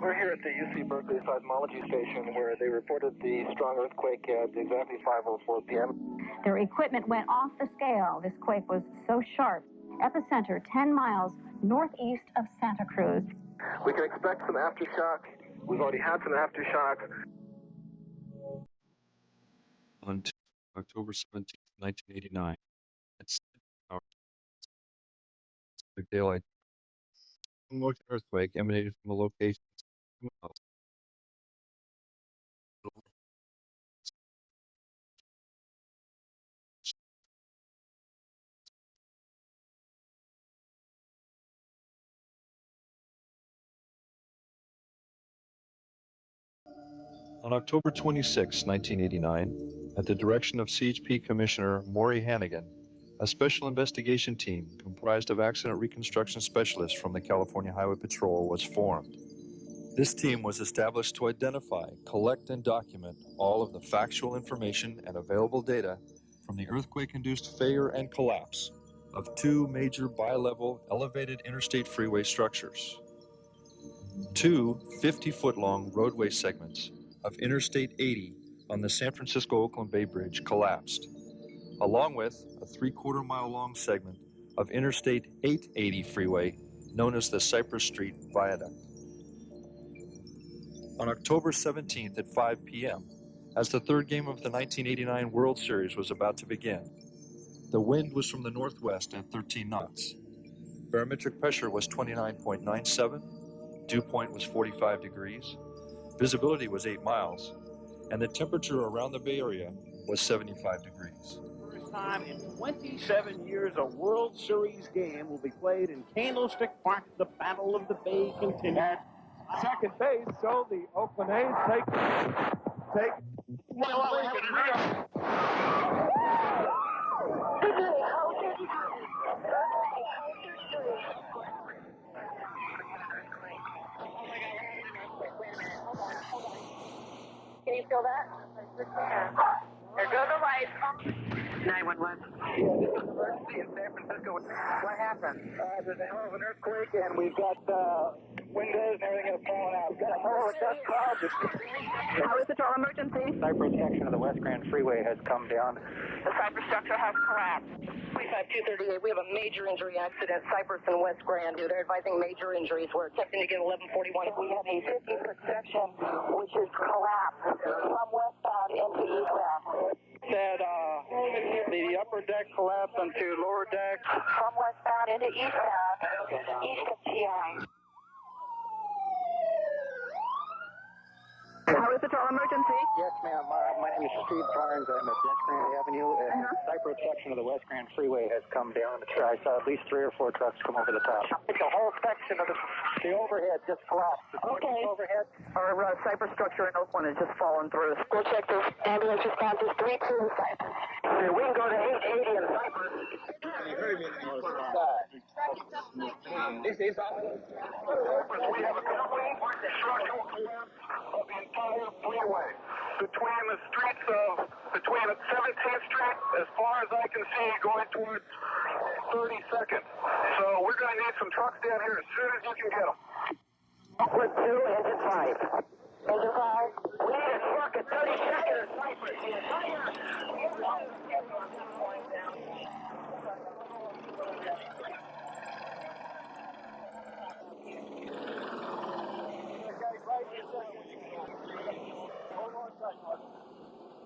We're here at the UC Berkeley seismology station where they reported the strong earthquake at exactly 5:04 p.m. Their equipment went off the scale. This quake was so sharp. Epicenter 10 miles northeast of Santa Cruz. We can expect some aftershock. We've already had some aftershock. On October 17, 1989, at 7 hours Pacific Daylight, a motion earthquake emanated from a location 2 miles. On October 26, 1989, at the direction of CHP Commissioner Maury Hannigan, a special investigation team comprised of accident reconstruction specialists from the California Highway Patrol was formed. This team was established to identify, collect, and document all of the factual information and available data from the earthquake-induced failure and collapse of two major bi-level elevated interstate freeway structures. Two 50-foot-long roadway segments of Interstate 80 on the San Francisco-Oakland Bay Bridge collapsed, along with a 3/4-mile-long segment of Interstate 880 freeway known as the Cypress Street Viaduct. On October 17th at 5 p.m., as the third game of the 1989 World Series was about to begin, the wind was from the northwest at 13 knots. Barometric pressure was 29.97, dew point was 45 degrees, visibility was 8 miles, and the temperature around the Bay Area was 75 degrees. First time in 27 years a World Series game will be played in Candlestick Park. The Battle of the Bay continues. At second base, so the Oakland A's take. Can you feel that? There go the lights. 911. Yeah, this is an emergency in San Francisco. What happened? There's a hell of an earthquake, and we've got windows and everything have fallen out. We've got a hell of a dust cloud. How is it our emergency? Cypress section of the West Grand Freeway has come down. The Cypress structure has collapsed. 238. We have a major injury accident, Cypress and West Grand. They're advising major injuries. We're expecting to get 1141. We have a 50-foot section which is collapsed from westbound into eastbound. Said the upper deck collapsed onto lower deck. From westbound into eastbound, east of TI. How is it our emergency? Yes, ma'am. My name is Steve Barnes. I'm at West Grand Avenue. And the Cypress section of the West Grand Freeway has come down. I saw at least 3 or 4 trucks come over the top. The whole section of the overhead just collapsed. Okay. Overhead. Our Cypress structure in Oakland has just fallen through. Go check this. Ambulance responses 3-2 in Cypress. We can go to 880 in Cypress. This is we have a complete structural collapse of the entire freeway. Between 17th Street, as far as I can see, going towards 32nd. So we're going to need some trucks down here as soon as you can get them. With 2, engine 5. Engine 5. We need a truck at 32nd in Cypress.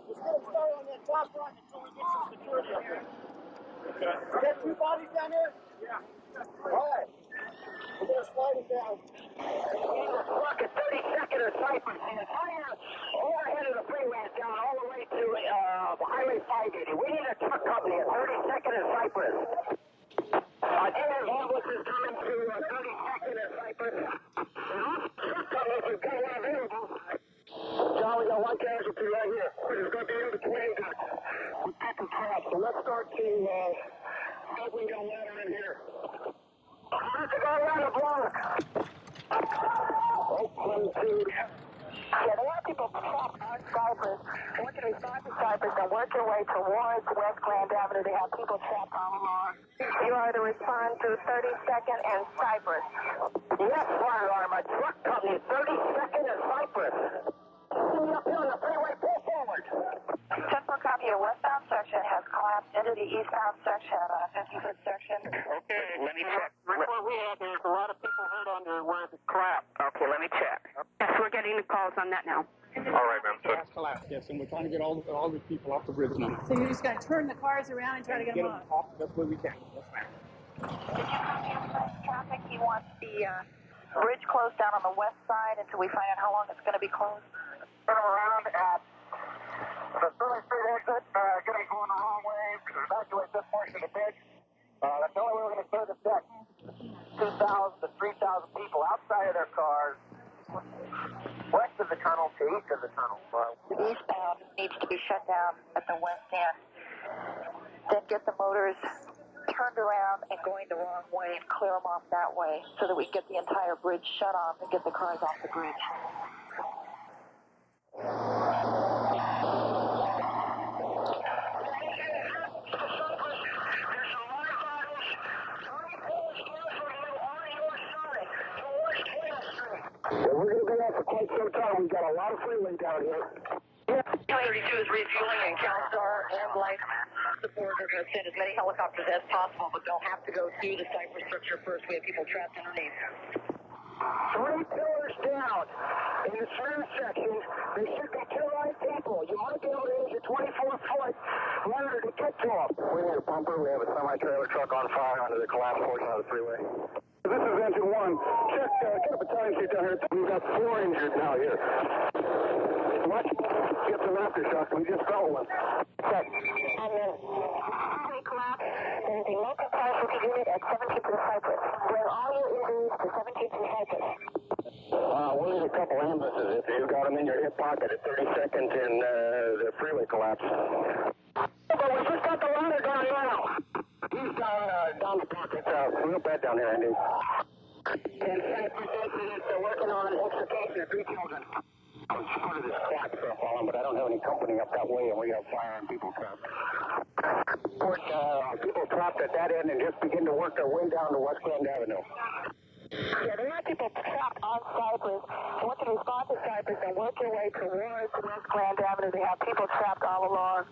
Let's get him started on that top rock until we get some security up here. Okay. We got 2 bodies down here? Yeah. All right. We're going to slide him down. Truck at 32nd and Cypress. The entire overhead of the freeway is down all the way to Highway 580. We need a truck company at 32nd and Cypress. Ambulance is coming to 32nd and Cypress. Truck companies have got one available. John, we got 1 casualty right here. It's going to be in between the people trapped. So let's start to see if we can get a ladder in here. Let's go around the block. Oakland to... Yeah, there are people trapped on Cypress. I want you to respond to Cypress and work your way towards West Grand Avenue. They have people trapped all along. You are to respond to 32nd and Cypress. Yes, fire alarm. A truck out near 32nd and Cypress. See me up here on the freeway, pull forward. Central copy, your westbound section has collapsed into the eastbound section, about a 50-foot section. Okay, let me check. Report we have, there's a lot of people hurt under where the collapsed. Okay, let me check. Yes, we're getting the calls on that now. All right, ma'am. Gas collapse, yes, and we're trying to get all the people off the bridge now. So you're just going to turn the cars around and try to get them off? That's where we can. Yes, ma'am. Did you copy traffic? He wants the bridge closed down on the west side until we find out how long it's going to be closed. Turn around at the Cypress Street exit. Going to be going the wrong way. Evacuate this portion of the bridge. That's the only way we're going to clear the deck. 2,000 to 3,000 people outside of their cars. West of the tunnel to east of the tunnel. The eastbound needs to be shut down at the west end. Then get the motors turned around and going the wrong way and clear them off that way so that we get the entire bridge shut off and get the cars off the bridge. Well, we're going to be out for quite some time. We've got a lot of freeway down here. 232 is refueling and CalStar and Life Support are going to send as many helicopters as possible, but they'll have to go through the Cypress structure first. We have people trapped underneath. 3 pillars down. In the center section, there should be 2 live people. You might be able to use a 24-foot ladder to get to them. We need a pumper. We have a semi-trailer truck on fire under the collapsed portion of the freeway. This is engine 1. Check, get a battalion seat down here. We've got 4 injured now here. What? Get some aftershocks. We just felt one. Check. And then freeway collapse. There's a local casualty unit at 17th and Cypress. Bring all your injuries to 17th and Cypress. We'll need a couple ambulances if you've got them in your hip pocket at 32nd and the freeway collapse. But we just got the ladder down now. He's down the park. It's real bad down here, Andy. And Cypress incident, they're working on extrication of 3 children. I was part of this squad for a while, but I don't have any company up that way, and we have fire and people trapped. People trapped at that end and just begin to work their way down to West Grand Avenue. Yeah, there are people trapped on Cypress. I want you to respond to Cypress and work your way towards West Grand Avenue. They have people trapped all along.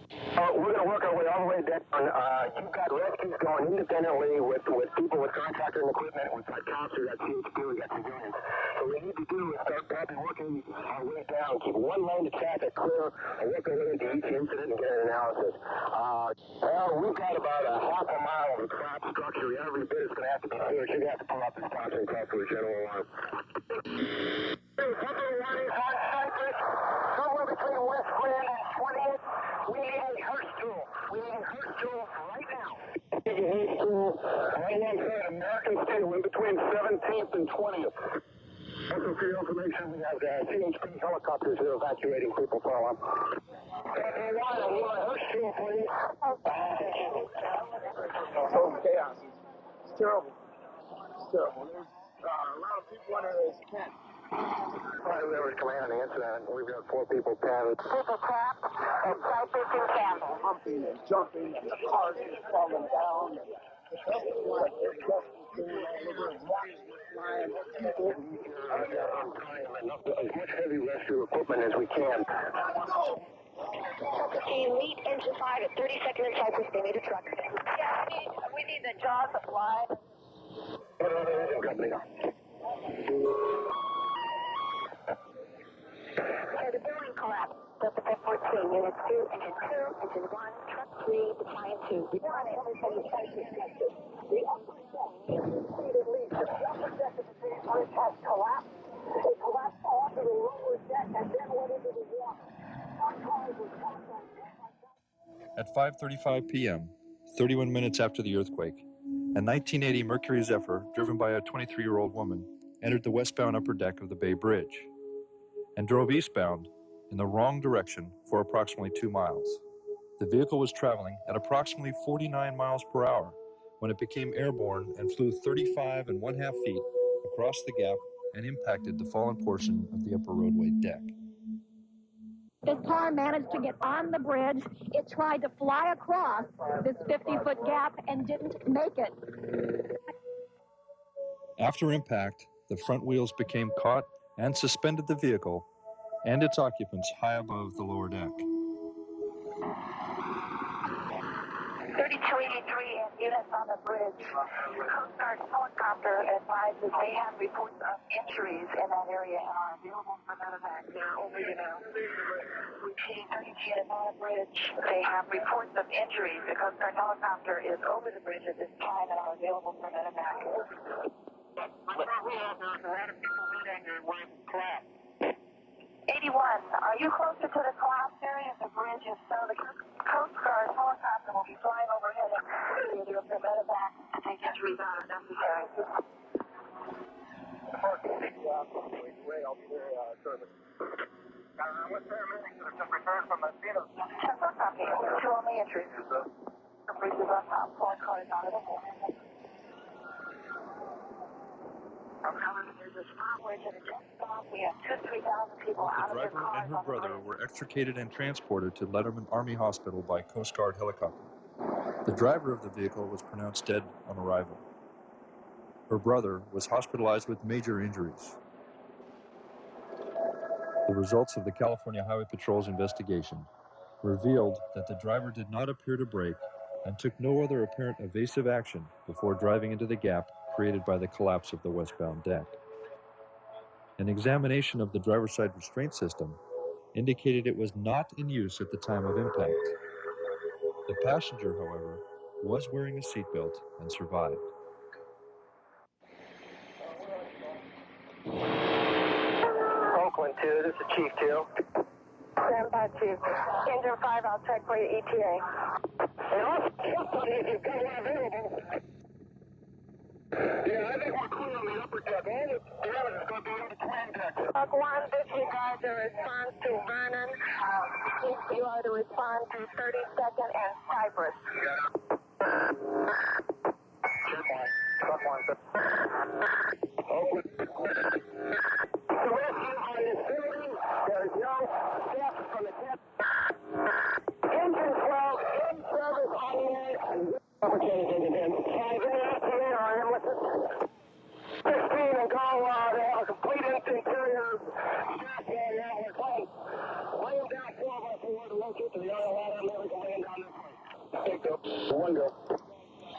We're going to work our way all the way down. You've got rescues going independently with people with contractor and equipment. We've got cops, we've got CHP, we've got civilians. So what we need to do is start probably working our way down, keep one lane of traffic clear, and work our way into each incident and get an analysis. We've got about a half a mile of crop structure. Every bit is going to have to be cleared. You're going to have to pull up the sponsoring call for a general alarm. Something running on Cypress, somewhere between West Grand and 20th. We need a hearse tool. We need a hearse tool right now. We need a hearse tool right alongside American State, in between 17th and 20th. Also, for your information, we have CHP helicopters that are evacuating people from them. I need a hearse tool, please. Total chaos. It's terrible. It's terrible. There's a lot of people under this tent. Fire River's command on the incident. We've got 4 people pinned. People trapped at Cypress and Candle. Humping and jumping, and the cars just falling down. As much heavy rescue equipment as we can. Can you meet engine 5 at 32nd and Cypress? They need a truck. Yeah, we need the jaws of line. The building collapsed. Delta 14, Unit 2, Engine 2, Engine 1, Truck 3, Battalion 2. We want everything is connected. The upper deck, the upper deck of the bridge has collapsed. It collapsed onto the lower deck and then went into the water. At 5:35 p.m., 31 minutes after the earthquake, a 1980 Mercury Zephyr, driven by a 23-year-old woman, entered the westbound upper deck of the Bay Bridge and drove eastbound in the wrong direction for approximately 2 miles. The vehicle was traveling at approximately 49 miles per hour when it became airborne and flew 35.5 feet across the gap and impacted the fallen portion of the upper roadway deck. This car managed to get on the bridge. It tried to fly across this 50-foot gap and didn't make it. After impact, the front wheels became caught and suspended the vehicle and its occupants high above the lower deck. 3283 and units on the bridge. Coast Guard helicopter advises they have reports of injuries in that area and are available for medevac. They're over you now. Repeating 32 units on the bridge. They have reports of injuries. The Coast Guard helicopter is over the bridge at this time and are available for medevac. We have a lot of people leading where it's collapsed. 81, are you closer to the collapse area of the bridge? If so, the Coast Guard helicopter will be flying overhead and clear you for medevac to take injuries out if necessary. I'll be there shortly. What's paramedics that have just returned from the scene of... Copy. Two only injuries. The bridge is on top. Pulling cars out of the hole. We have 2,000-3,000 people out of their The driver cars and her brother were extricated and transported to Letterman Army Hospital by Coast Guard helicopter. The driver of the vehicle was pronounced dead on arrival. Her brother was hospitalized with major injuries. The results of the California Highway Patrol's investigation revealed that the driver did not appear to brake and took no other apparent evasive action before driving into the gap created by the collapse of the westbound deck. An examination of the driver's side restraint system indicated it was not in use at the time of impact. The passenger, however, was wearing a seatbelt and survived. Oakland 2, this is Chief 2. Stand by, Chief. Engine 5, I'll check for your ETA. And also, somebody, if you've got one available. Yeah, I think we're clear on the upper deck. All the damage is going to be in between decks. Buck 1, disregard the response to Vernon. You are to respond to 32nd and Cypress. Truck one. Oakland. The rescue on this building, there is no steps from the tip. Engine 12 in service on the air. Opportunity to 5 in the afternoon on him with 16 and go, they have a complete interior shaft area now. We're calling. Laying down 4 of us. We want to locate to the other ladder and then we can lay him down this way. Take the one go.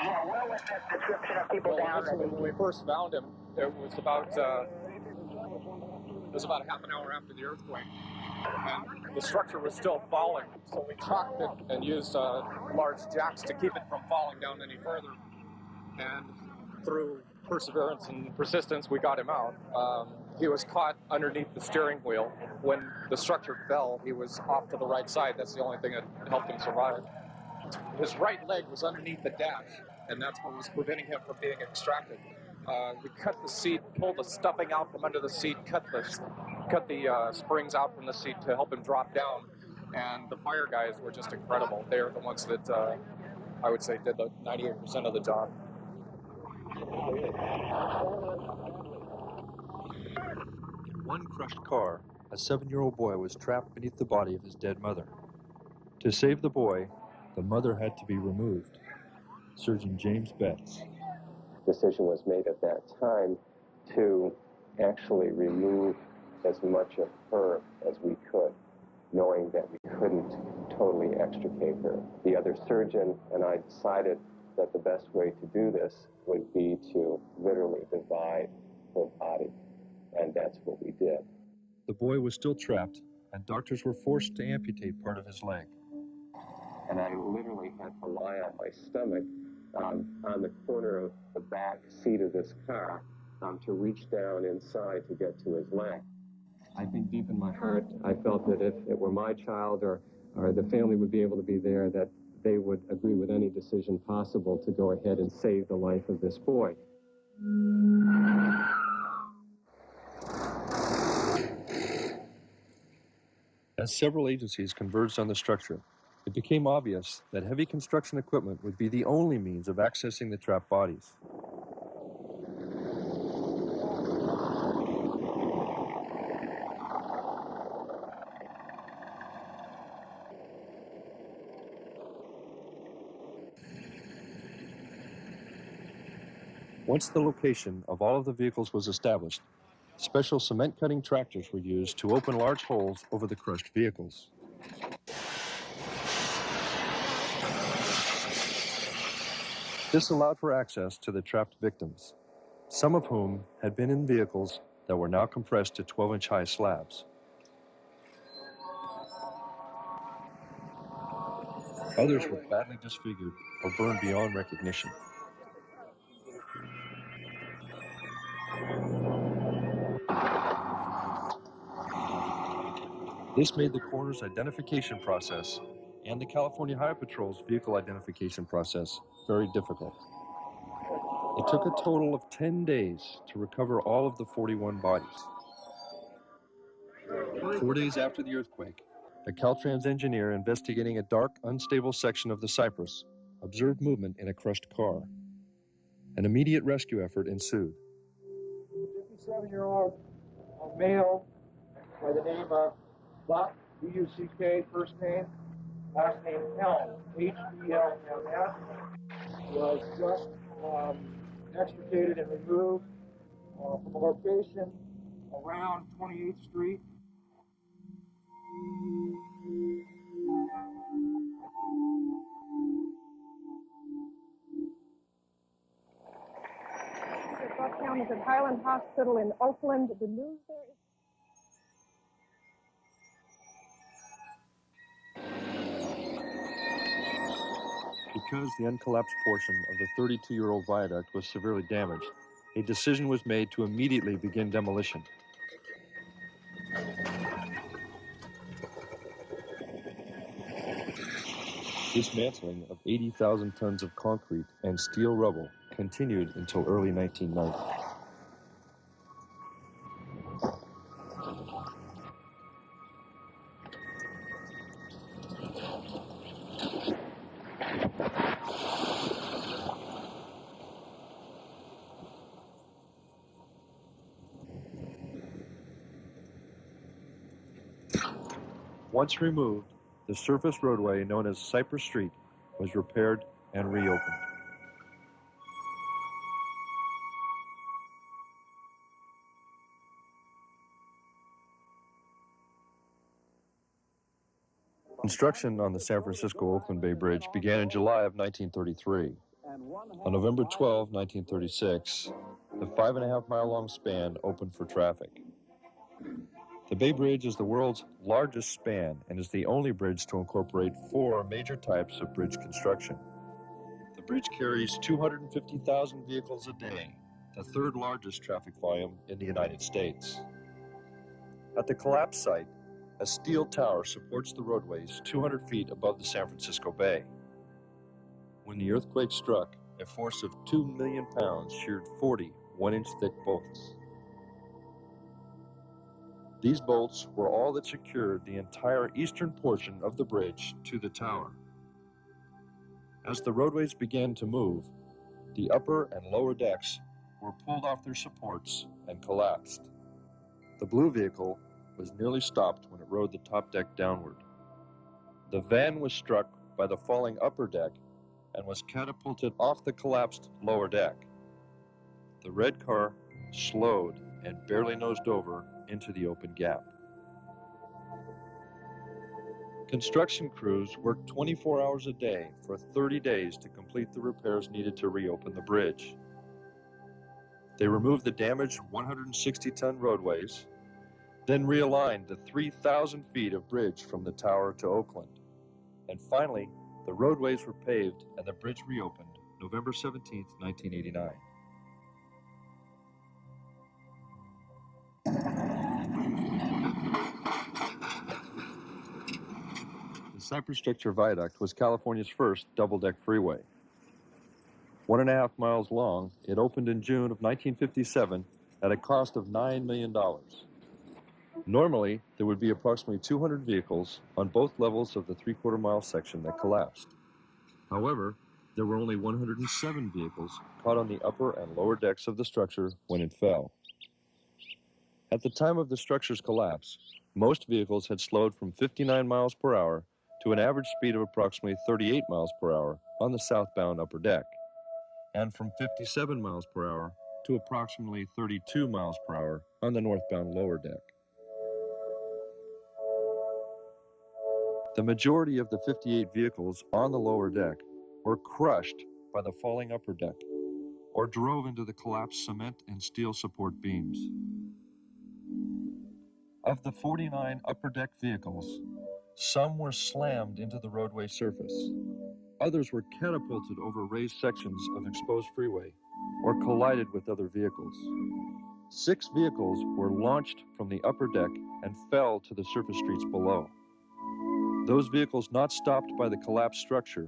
Yeah, what was this description of people down there? When we first found him, it was about a half an hour after the earthquake, and the structure was still falling. So we chalked it and used large jacks to keep it from falling down any further. And through perseverance and persistence, we got him out. He was caught underneath the steering wheel. When the structure fell, he was off to the right side. That's the only thing that helped him survive. His right leg was underneath the dash, and that's what was preventing him from being extracted. We cut the seat, pulled the stuffing out from under the seat, cut the springs out from the seat to help him drop down, and the fire guys were just incredible. They are the ones that I would say did the 98% of the job. In one crushed car, a 7-year-old boy was trapped beneath the body of his dead mother. To save the boy, the mother had to be removed. Surgeon James Betts. Decision was made at that time to actually remove as much of her as we could, knowing that we couldn't totally extricate her. The other surgeon and I decided that the best way to do this would be to literally divide her body, and that's what we did. The boy was still trapped, and doctors were forced to amputate part of his leg. And I literally had to lie on my stomach on the corner of the back seat of this car to reach down inside to get to his leg. I think deep in my heart, I felt that if it were my child or the family would be able to be there, that they would agree with any decision possible to go ahead and save the life of this boy. As several agencies converged on the structure, it became obvious that heavy construction equipment would be the only means of accessing the trapped bodies. Once the location of all of the vehicles was established, special cement cutting tractors were used to open large holes over the crushed vehicles. This allowed for access to the trapped victims, some of whom had been in vehicles that were now compressed to 12-inch high slabs. Others were badly disfigured or burned beyond recognition. This made the coroner's identification process and the California Highway Patrol's vehicle identification process very difficult. It took a total of 10 days to recover all of the 41 bodies. 4 days after the earthquake, a Caltrans engineer investigating a dark, unstable section of the Cypress observed movement in a crushed car. An immediate rescue effort ensued. 57-year-old male by the name of Buck, B-U-C-K, first name, last name Helm, H-E-L-M-S, was just extricated and removed from a location around 28th Street. Buck Helm is at Highland Hospital in Oakland. The news there is... Because the uncollapsed portion of the 32-year-old viaduct was severely damaged, a decision was made to immediately begin demolition. Dismantling of 80,000 tons of concrete and steel rubble continued until early 1990. Once removed, the surface roadway known as Cypress Street was repaired and reopened. Construction on the San Francisco-Oakland Bay Bridge began in July of 1933. On November 12, 1936, the 5.5-mile-long span opened for traffic. The Bay Bridge is the world's largest span and is the only bridge to incorporate 4 major types of bridge construction. The bridge carries 250,000 vehicles a day, the 3rd largest traffic volume in the United States. At the collapse site, a steel tower supports the roadways 200 feet above the San Francisco Bay. When the earthquake struck, a force of 2 million pounds sheared 40 1-inch thick bolts. These bolts were all that secured the entire eastern portion of the bridge to the tower. As the roadways began to move, the upper and lower decks were pulled off their supports and collapsed. The blue vehicle was nearly stopped when it rode the top deck downward. The van was struck by the falling upper deck and was catapulted off the collapsed lower deck. The red car slowed and barely nosed over into the open gap. Construction crews worked 24 hours a day for 30 days to complete the repairs needed to reopen the bridge. They removed the damaged 160-ton roadways, then realigned the 3,000 feet of bridge from the tower to Oakland. And finally, the roadways were paved and the bridge reopened November 17, 1989. The Cypress Street Viaduct was California's first double-deck freeway. 1.5 miles long, it opened in June of 1957 at a cost of $9 million. Normally, there would be approximately 200 vehicles on both levels of the 3/4-mile section that collapsed. However, there were only 107 vehicles caught on the upper and lower decks of the structure when it fell. At the time of the structure's collapse, most vehicles had slowed from 59 miles per hour to an average speed of approximately 38 miles per hour on the southbound upper deck. and from 57 miles per hour to approximately 32 miles per hour on the northbound lower deck. The majority of the 58 vehicles on the lower deck were crushed by the falling upper deck or drove into the collapsed cement and steel support beams. Of the 49 upper deck vehicles, some were slammed into the roadway surface. Others were catapulted over raised sections of exposed freeway or collided with other vehicles. 6 vehicles were launched from the upper deck and fell to the surface streets below. Those vehicles not stopped by the collapsed structure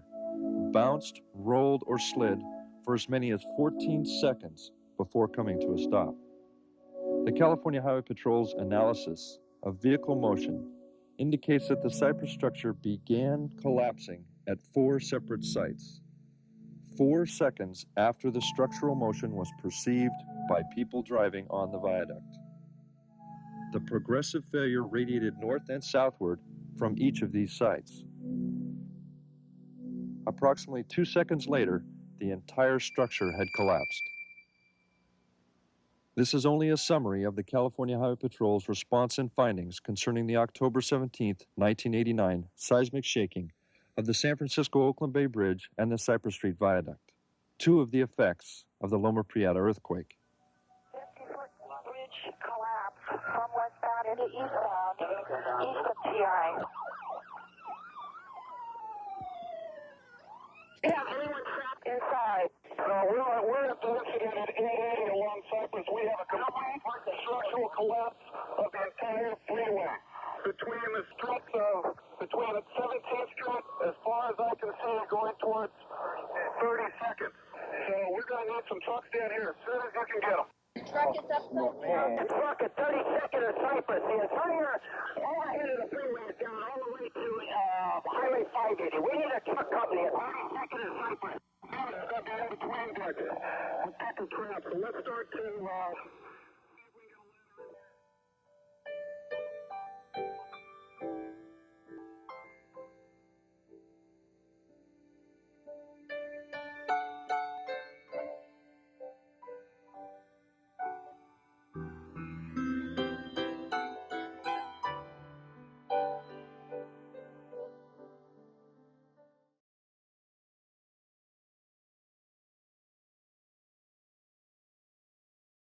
bounced, rolled, or slid for as many as 14 seconds before coming to a stop. The California Highway Patrol's analysis of vehicle motion indicates that the Cypress structure began collapsing at 4 separate sites, 4 seconds after the structural motion was perceived by people driving on the viaduct. The progressive failure radiated north and southward from each of these sites. Approximately 2 seconds later, the entire structure had collapsed. This is only a summary of the California Highway Patrol's response and findings concerning the October 17, 1989 seismic shaking of the San Francisco-Oakland Bay Bridge and the Cypress Street Viaduct, 2 of the effects of the Loma Prieta earthquake. 50-foot bridge collapse from westbound into eastbound, east of TI. Yeah, anyone trapped inside? We're at the incident at 880 along Cypress. We have a complete structural collapse of the entire freeway. Between the struts of, between 17th Street, as far as I can see, going towards 32nd. So we're going to need some trucks down here as soon as you can get them. Truck is upside down. The truck at 32nd and Cypress. The entire overhead of the freeway is down all the way to Highway 580. We need a truck company at 32nd and Cypress. Now it's got to be in between there. We'll take the trap. So let's start to